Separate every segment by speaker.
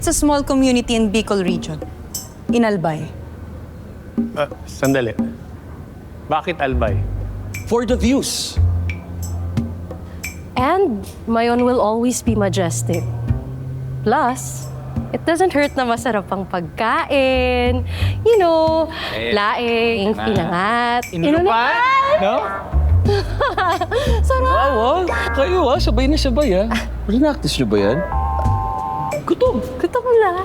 Speaker 1: It's a small community in Bicol region, in Albay.
Speaker 2: Sandali. Bakit Albay?
Speaker 3: For the views.
Speaker 4: And Mayon will always be majestic. Plus, it doesn't hurt na masarap ang pagkain. You know, laing, pinangat,
Speaker 3: Inunupan? No?
Speaker 4: Sarap!
Speaker 3: Wow, kayo sabay na sabay Pre-practice nyo ba yan? Gutom.
Speaker 4: Gutom lang.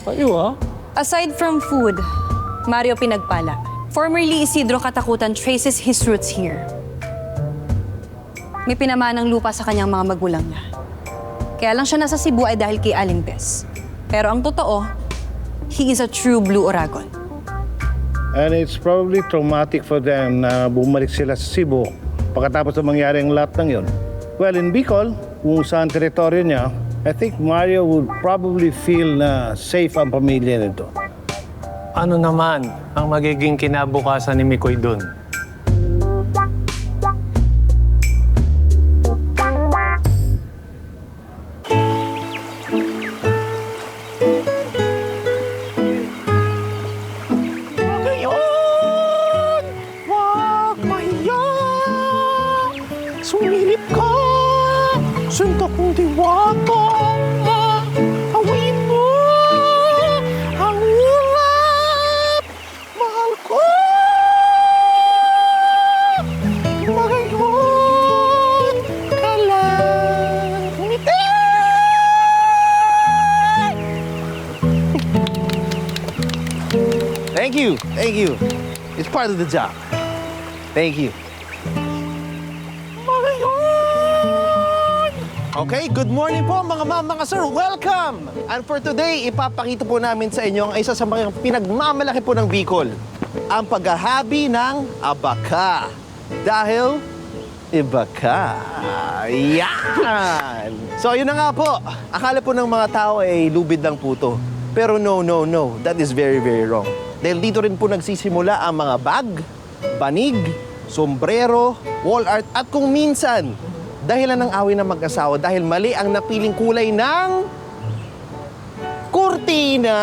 Speaker 3: Kayo
Speaker 1: Aside from food, Mario Pinagpala. Formerly Isidro Katakutan traces his roots here. May pinamanang lupa sa kanyang mga magulang niya. Kaya lang siya nasa Cebu ay dahil kay Aling Bes. Pero ang totoo, he is a true Blue Oragon.
Speaker 5: And it's probably traumatic for them na bumalik sila sa Cebu pagkatapos na mangyari ang lahat ng yun. Well, in Bicol, kung saan teritoryo niya, I think Mario would probably feel na safe ang pamilya nito.
Speaker 2: Ano naman ang magiging kinabukasan ni Mikoy doon?
Speaker 3: Sumilip ka! Suntok kong diwata! Awin mo! Ang ulap! Mahal ko! Magayon ka lang! Ngiti! Thank you! Thank you! It's part of the job. Thank you. Okay, good morning po mga ma'am, mga sir. Welcome! And for today, ipapakita po namin sa inyo ang isa sa mga pinagmamalaki po ng Bicol, ang paghahabi ng abaka. Dahil, iba ka. Yan! So, yun na nga po. Akala po ng mga tao ay lubid lang po to. Pero no. That is very, very wrong. Dahil dito rin po nagsisimula ang mga bag, banig, sombrero, wall art, at kung minsan, dahilan ng away ng mag-asawa dahil mali ang napiling kulay ng kurtina.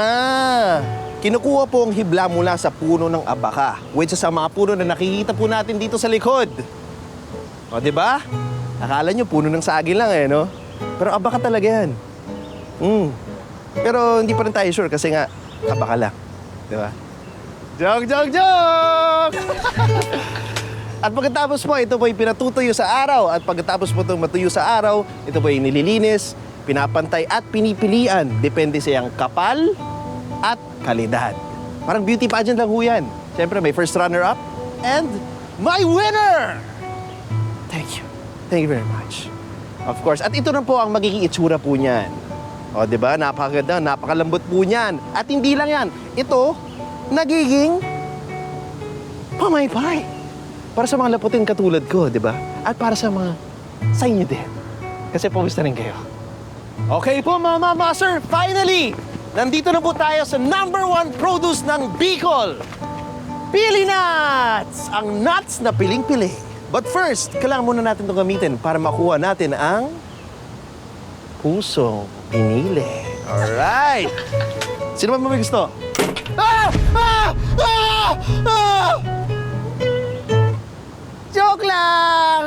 Speaker 3: Kinukuha po ang hibla mula sa puno ng abaka, which is sa mga puno na nakikita po natin dito sa likod. O, di ba? Akala nyo puno ng saging lang no? Pero abaka talaga yan. Pero hindi pa rin tayo sure kasi nga abaka lang. Di ba? Joke! At pagkatapos po, ito po ay pinatutuyo sa araw. At pagkatapos po itong matuyo sa araw, ito po ay nililinis, pinapantay at pinipilian. Depende sa iyang kapal at kalidad. Parang beauty pageant lang ho yan. Siyempre, may first runner-up and my winner! Thank you. Thank you very much. Of course. At ito na po ang magiging itsura po niyan. O, di ba? Napakaganda, napakalambot po niyan. At hindi lang yan. Ito, nagiging pamaypay. Para sa mga laputin katulad ko, di ba? At para sa inyo din. Kasi pawis na rin kayo. Okay po, mga mama, sir. Finally, nandito na po tayo sa #1 produce ng Bicol. Pili nuts! Ang nuts na piling-pili. But first, kailangan muna natin itong gamitin para makuha natin ang pusong pinili. Alright! Sino ba may gusto? Joke lang!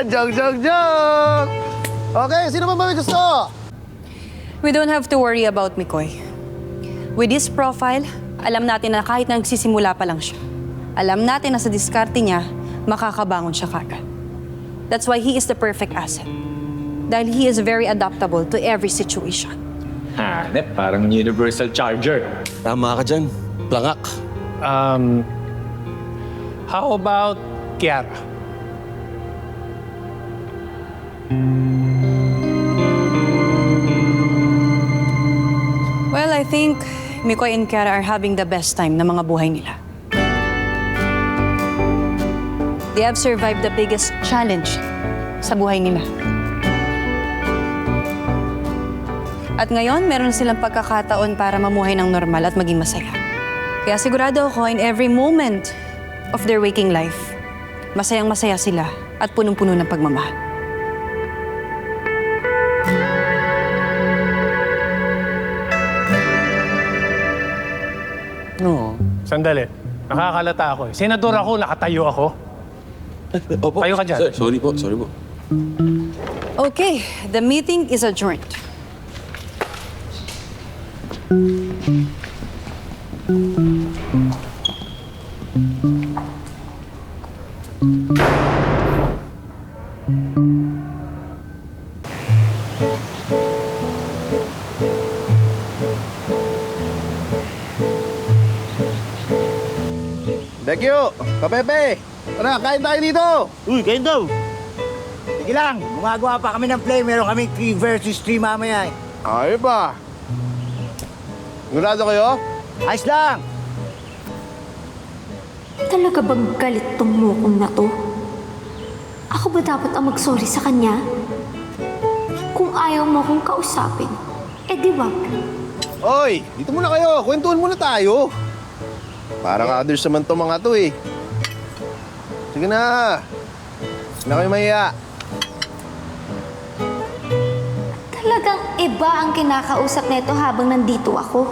Speaker 3: Joke! Okay, sino ba may gusto?
Speaker 1: We don't have to worry about Mikoy. With his profile, alam natin na kahit nagsisimula pa lang siya, alam natin na sa diskarte niya, makakabangon siya kagad. That's why he is the perfect asset. Dahil he is very adaptable to every situation.
Speaker 6: Parang universal charger.
Speaker 3: Tama ka dyan. Plangak.
Speaker 2: How about Kiara?
Speaker 1: Well, I think Mikoy and Kiara are having the best time na mga buhay nila. They have survived the biggest challenge sa buhay nila. At ngayon, meron silang pagkakataon para mamuhay ng normal at maging masaya. Kaya sigurado ako, in every moment of their waking life, masayang-masaya sila at punong-puno ng pagmamahal.
Speaker 2: No. Sandali. Nakakalata ako eh. Senador ako, nakatayo ako.
Speaker 7: Opo.
Speaker 2: Tayo ka dyan.
Speaker 7: Sir, sorry po.
Speaker 1: Okay, the meeting is adjourned.
Speaker 3: Bekyo! Kapepe! Tara, kain tayo dito!
Speaker 8: Uy, kayo daw. Sige lang, gumagawa pa kami ng play. Meron kami 3 versus 3 mamaya eh.
Speaker 3: Ay ba? Sigurado kayo?
Speaker 8: Ayos lang.
Speaker 9: Talaga bang galit tong mukong na to? Ako ba dapat ang mag-sorry sa kanya? Kung ayaw mo akong kausapin, eh di wag.
Speaker 3: Oy, dito muna kayo. Kwentuhan muna tayo. Parang others naman to mga to eh. Sige na. Hindi na kayo mahiya.
Speaker 9: Talagang iba ang kinakausap nito habang nandito ako.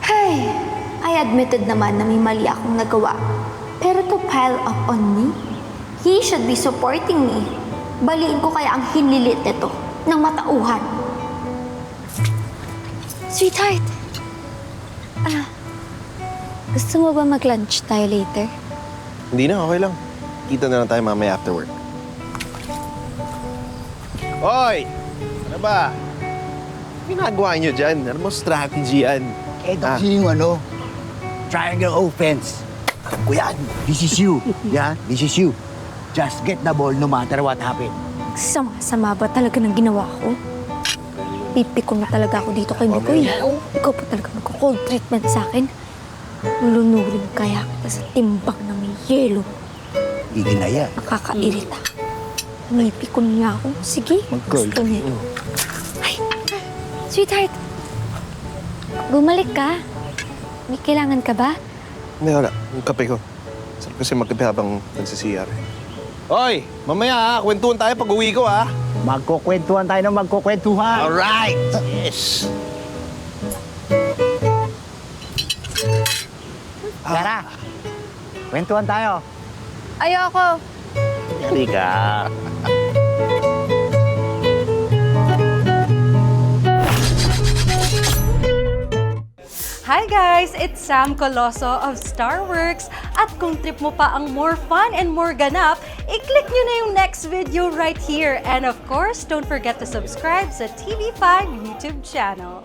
Speaker 9: Hey, I admitted naman na may mali akong nagawa. Pero to pile up on me, he should be supporting me. Baliin ko kaya ang hinlilit nito ng matauhan. Sweetheart, gusto mo ba mag-lunch tayo later?
Speaker 3: Hindi na, okay lang. Kita na lang tayo mamaya after work. Hoy! Ano ba? Ginagawa nyo dyan? Ano mo strategy yan?
Speaker 8: Eh, kasi yung triangle offense. Alam ko yan. This is you. Yeah, this is you. Just get the ball no matter what happens.
Speaker 9: Sama ba talaga ng ginawa ko? Pipiko na talaga ako dito kay Mikoy. Ikaw pa talaga magko-cold treatment sa akin. Lulunurin kaya kita sa timbang na may yelo.
Speaker 8: Hindi na yan.
Speaker 9: Nakakairita. Pipikon niya ako. Sige,
Speaker 8: Mag-cold.
Speaker 9: gusto niya. Ay, sweetheart. Bumalik ka. May kailangan ka ba?
Speaker 3: Hindi, wala. Yung kape ko. Sarap kasi magkape habang nagsisiyar. Hoy! Mamaya ha, kwentuhan tayo pag uwi ko ha.
Speaker 8: Magkukwentuhan tayo ng magkukwentuhan.
Speaker 3: Alright! Yes!
Speaker 8: Tara, kwentuhan tayo.
Speaker 9: Ayoko.
Speaker 8: Yari ka.
Speaker 1: Hi guys! It's Sam Coloso of Starworks. At kung trip mo pa ang more fun and more ganap, i-click nyo na yung next video right here. And of course, don't forget to subscribe sa TV5 YouTube channel.